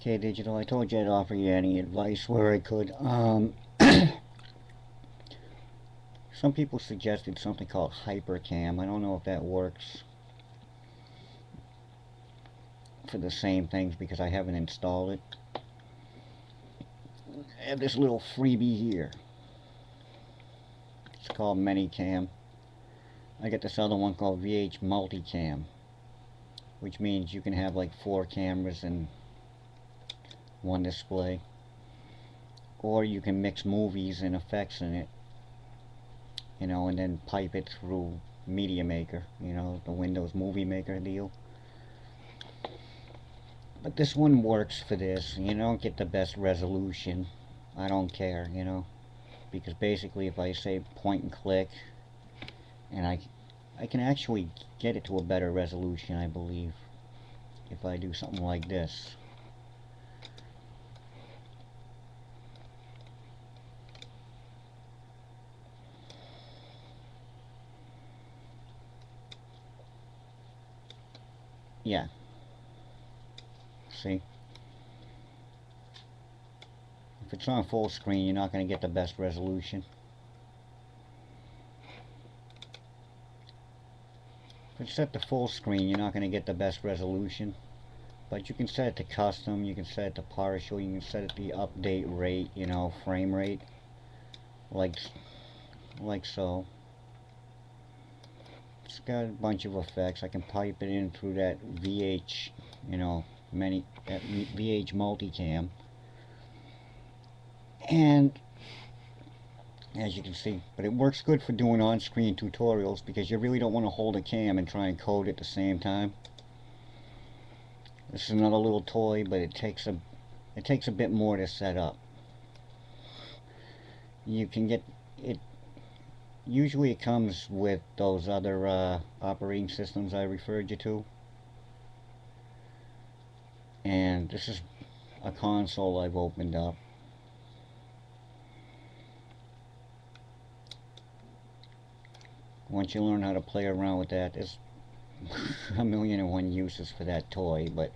Okay, Digital, I told you I'd offer you any advice where I could. Some people suggested something called Hypercam. I don't know if that works for the same things because I haven't installed it. I have this little freebie here. It's called Minicam. I got this other one called VH Multicam, which means you can have like 4 cameras in one display. Or you can mix movies and effects in it, and then pipe it through Media Maker, the Windows Movie Maker deal. But this one works for this. You don't get the best resolution. I don't care, because basically if I say point and click, and I can actually get it to a better resolution, I believe, if I do something like this. Yeah. See? If it's on full screen, you're not going to get the best resolution. If it's set to full screen, you're not going to get the best resolution. But you can set it to custom, you can set it to partial, you can set it to the update rate, frame rate. Like so. It's got a bunch of effects. I can pipe it in through that VH, that VH multicam. And as you can see, but it works good for doing on-screen tutorials because you really don't want to hold a cam and try and code at the same time. This is another little toy, but it takes a bit more to set up. You can get it. Usually it comes with those other operating systems I referred you to. And this is a console I've opened up. Once you learn how to play around with that, there's a million and one uses for that toy, but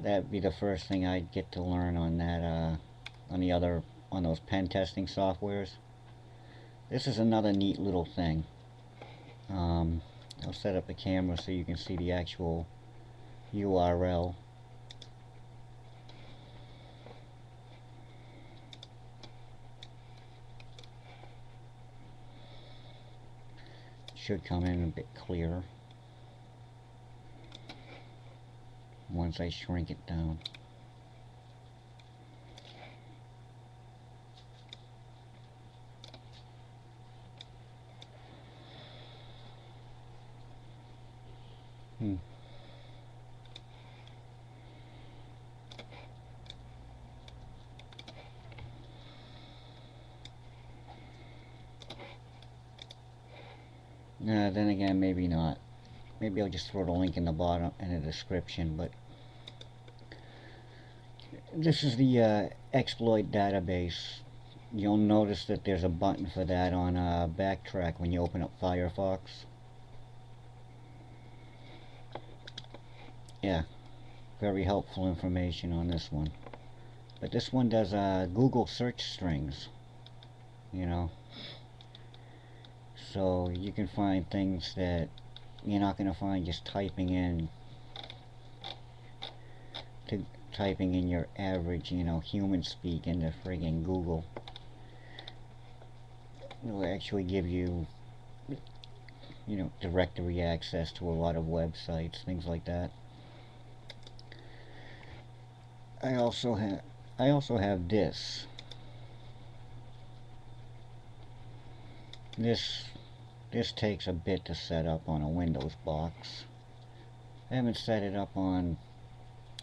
that'd be the first thing I'd get to learn on that, on those pen testing softwares. This is another neat little thing. I'll set up the camera so you can see the actual URL. Should come in a bit clearer once I shrink it down. Then again, maybe not. Maybe I'll just throw the link in the bottom in the description, but this is the exploit database. You'll notice that there's a button for that on Backtrack when you open up Firefox. Yeah, very helpful information on this one. But this one does Google search strings, so you can find things that you're not going to find just typing in your average, human speak into friggin' Google. It'll actually give you, directory access to a lot of websites, things like that. I also have this. This takes a bit to set up on a Windows box. I haven't set it up on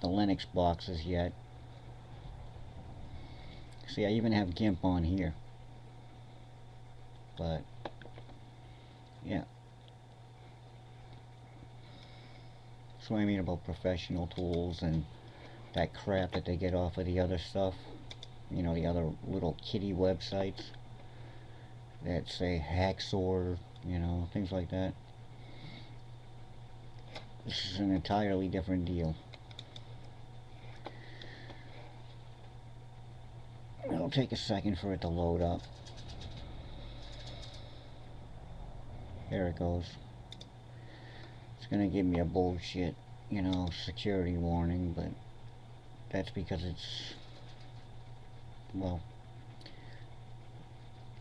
the Linux boxes yet. See, I even have GIMP on here. But yeah. That's what I mean about professional tools and that crap that they get off of the other stuff. The other little kiddie websites that say Hacksaw, things like that. This is an entirely different deal. It'll take a second for it to load up. There it goes. It's gonna give me a bullshit, you know, security warning, but that's because it's, well,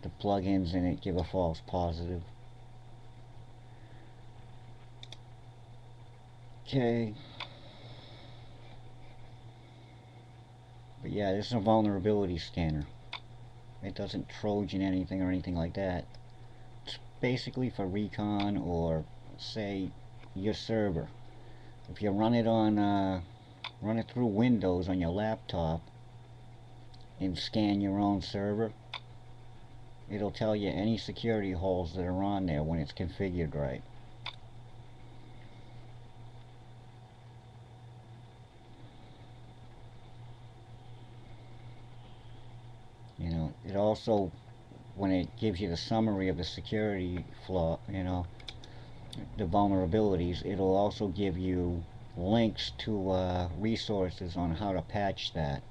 the plugins in it give a false positive. Okay. But yeah, this is a vulnerability scanner. It doesn't Trojan anything or anything like that. It's basically for recon or, say, your server. If you run it on, run it through Windows on your laptop and scan your own server, it'll tell you any security holes that are on there when it's configured right. You know, it also, when it gives you the summary of the security flaw, you know, the vulnerabilities, it'll also give you links to resources on how to patch that.